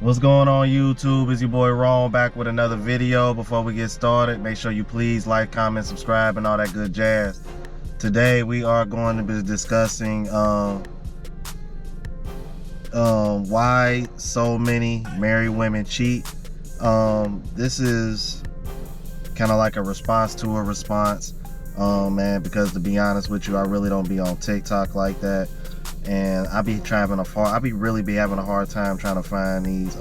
What's going on YouTube? It's your boy Ron back with another video. Before we get started, make sure you please like, comment, subscribe, and all that good jazz. Today we are going to be discussing why so many married women cheat. This is kind of like a response to a response, man, because to be honest with you, I really don't be on TikTok like that. And I be having a hard time trying to find these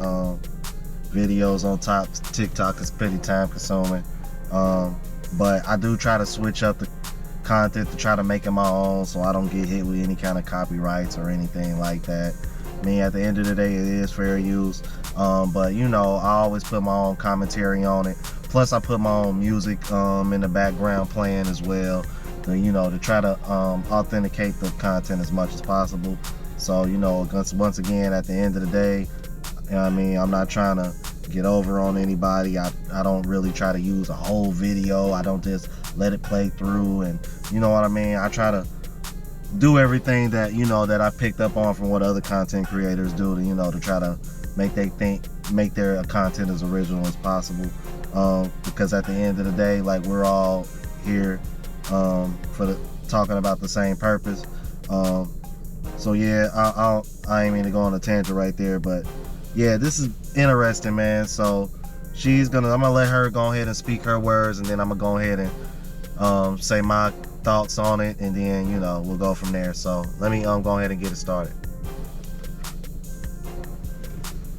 videos on top. TikTok is pretty time consuming, but I do try to switch up the content to try to make it my own, so I don't get hit with any kind of copyrights or anything like that. I mean, at the end of the day, it is fair use, but you know, I always put my own commentary on it. Plus, I put my own music in the background playing as well. You know, to try to authenticate the content as much as possible. So, you know, once again, at the end of the day, you know what I mean, I'm not trying to get over on anybody. I don't really try to use a whole video. I don't just let it play through, and you know what I mean. I try to do everything that, you know, that I picked up on from what other content creators do to, you know, to try to make their content as original as possible. Because at the end of the day, like, we're all here talking about the same purpose. So yeah, I ain't mean to go on a tangent right there, but yeah, this is interesting, man. So I'm gonna let her go ahead and speak her words, and then I'm gonna go ahead and say my thoughts on it, and then, you know, we'll go from there. So let me go ahead and get it started.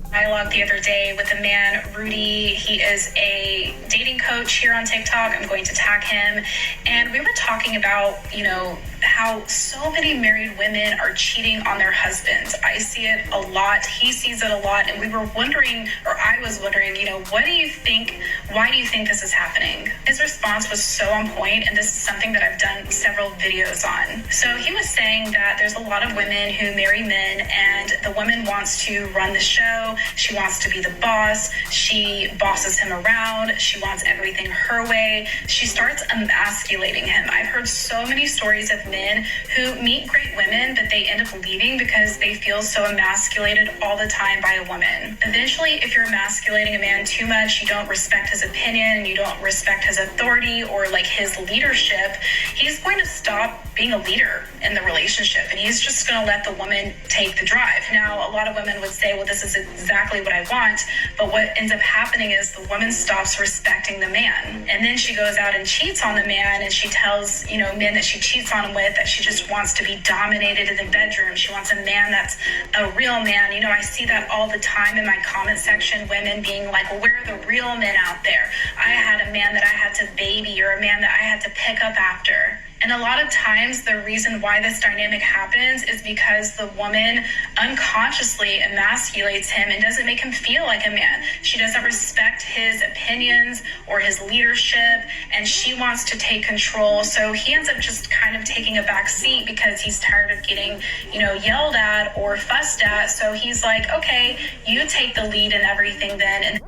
Dialogue the other day with a man, Rudy. He is a dating coach here on TikTok. I'm going to tag him. And we were talking about, you know, how so many married women are cheating on their husbands. I see it a lot. He sees it a lot. And we were wondering, or I was wondering, you know, what do you think? Why do you think this is happening? His response was so on point, and this is something that I've done several videos on. So he was saying that there's a lot of women who marry men, and the woman wants to run the show. She wants to be the boss. She bosses him around. She wants everything her way. She starts emasculating him. I've heard so many stories of men who meet great women, but they end up leaving because they feel so emasculated all the time by a woman. Eventually, if you're emasculating a man too much, you don't respect his opinion, you don't respect his authority or like his leadership, he's going to stop being a leader in the relationship, and he's just going to let the woman take the drive. Now, a lot of women would say, well, this is exactly what I want, but what ends up happening is the woman stops respecting the man, and then she goes out and cheats on the man, and she tells, you know, men that she cheats on him with that she just wants to be dominated in the bedroom. She wants a man that's a real man. You know, I see that all the time in my comment section, women being like, well, where are the real men out there? I had a man that I had to baby, or a man that I had to pick up after. And a lot of times the reason why this dynamic happens is because the woman unconsciously emasculates him and doesn't make him feel like a man. She doesn't respect his opinions or his leadership, and she wants to take control. So he ends up just kind of taking a back seat because he's tired of getting, you know, yelled at or fussed at. So he's like, okay, you take the lead in everything then. And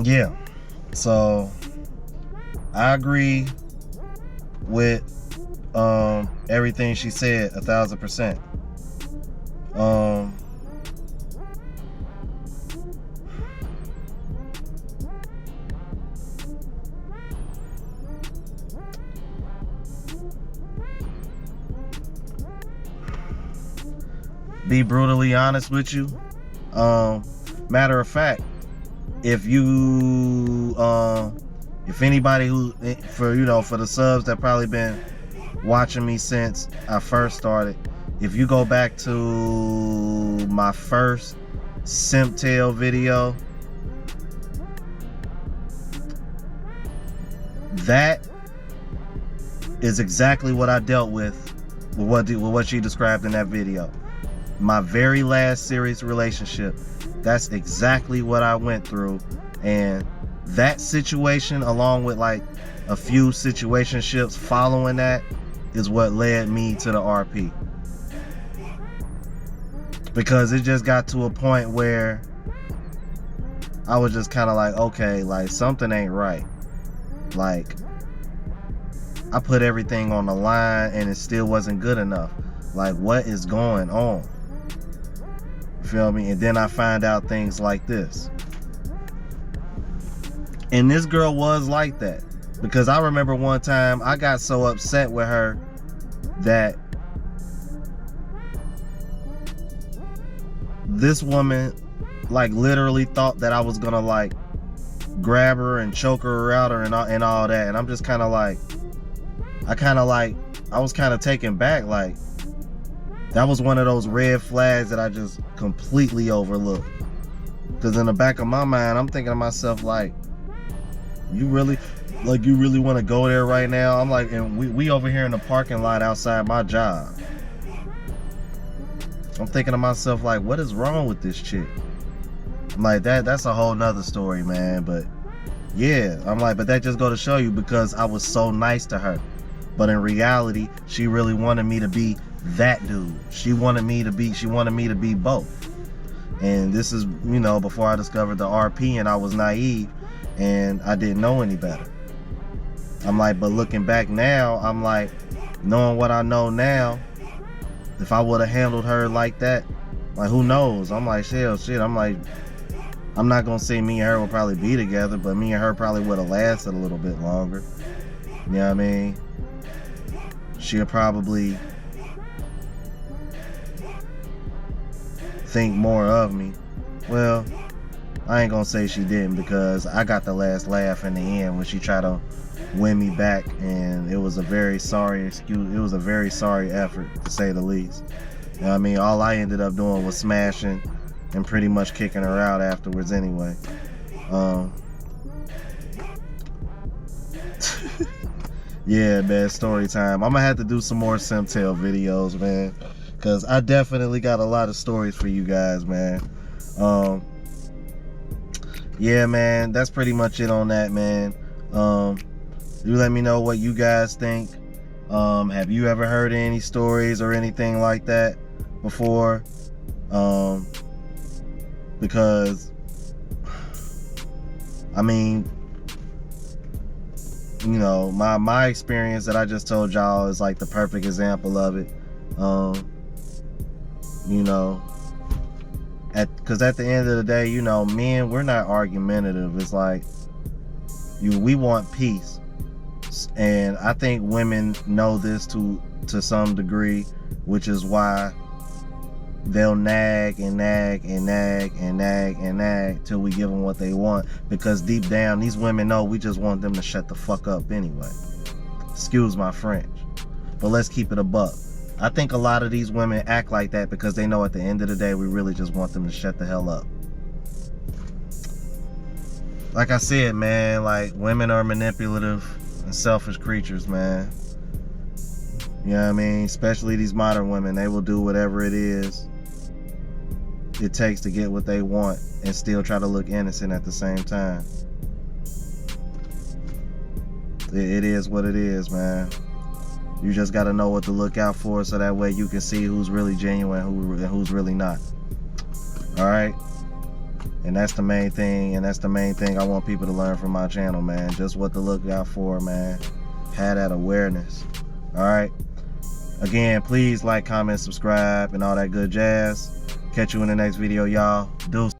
yeah, so I agree with everything she said 1000%. Be brutally honest with you. Matter of fact, if anybody for the subs that probably been watching me since I first started, if you go back to my first MGTOW video, that is exactly what I dealt with what she described in that video. My very last serious relationship, that's exactly what I went through. And that situation, along with like a few situationships following that, is what led me to the RP. Because it just got to a point where I was just kind of like, okay, like something ain't right. Like, I put everything on the line and it still wasn't good enough. Like, what is going on? You feel me? And then I find out things like this. And this girl was like that. Because I remember one time I got so upset with her that this woman like literally thought that I was gonna like grab her and choke her out and all that. And I'm just kind of like, I was kind of taken back. Like, that was one of those red flags that I just completely overlooked. Because in the back of my mind, I'm thinking to myself, like, you really want to go there right now? I'm like, and we over here in the parking lot outside my job. I'm thinking to myself, like, what is wrong with this chick? I'm like, that's a whole nother story, man. But yeah, I'm like, but that just go to show you, because I was so nice to her. But in reality, she really wanted me to be that dude. She wanted me to be both. And this is, you know, before I discovered the RP and I was naive and I didn't know any better. I'm like, but looking back now, I'm like, knowing what I know now, if I would have handled her like that, like, who knows? I'm like, shit, I'm like, I'm not gonna say me and her will probably be together, but me and her probably would have lasted a little bit longer. You know what I mean? She'll probably think more of me. Well, I ain't gonna say she didn't, because I got the last laugh in the end when she tried to win me back, and it was a very sorry excuse. It was a very sorry effort, to say the least. You know what I mean? All I ended up doing was smashing and pretty much kicking her out afterwards anyway. Yeah, man, story time. I'm gonna have to do some more Simtail videos, man, because I definitely got a lot of stories for you guys, man. Yeah, man, that's pretty much it on that, man. You let me know what you guys think. Have you ever heard any stories or anything like that before? Because, I mean, you know, my experience that I just told y'all is like the perfect example of it. You know, because at the end of the day, you know, men, we're not argumentative. It's like, we want peace. And I think women know this to some degree, which is why they'll nag and nag and nag and nag and nag till we give them what they want, because deep down these women know we just want them to shut the fuck up anyway. Excuse my French, but let's keep it a buck. I think a lot of these women act like that because they know at the end of the day we really just want them to shut the hell up. Like I said, man, like, women are manipulative and selfish creatures, man. You know what I mean? Especially these modern women. They will do whatever it is it takes to get what they want and still try to look innocent at the same time. It is what it is, man. You just got to know what to look out for, so that way you can see who's really genuine and who's really not. All right? And that's the main thing, and that's the main thing I want people to learn from my channel, man. Just what to look out for, man. Have that awareness. All right? Again, please like, comment, subscribe, and all that good jazz. Catch you in the next video, y'all. Deuce.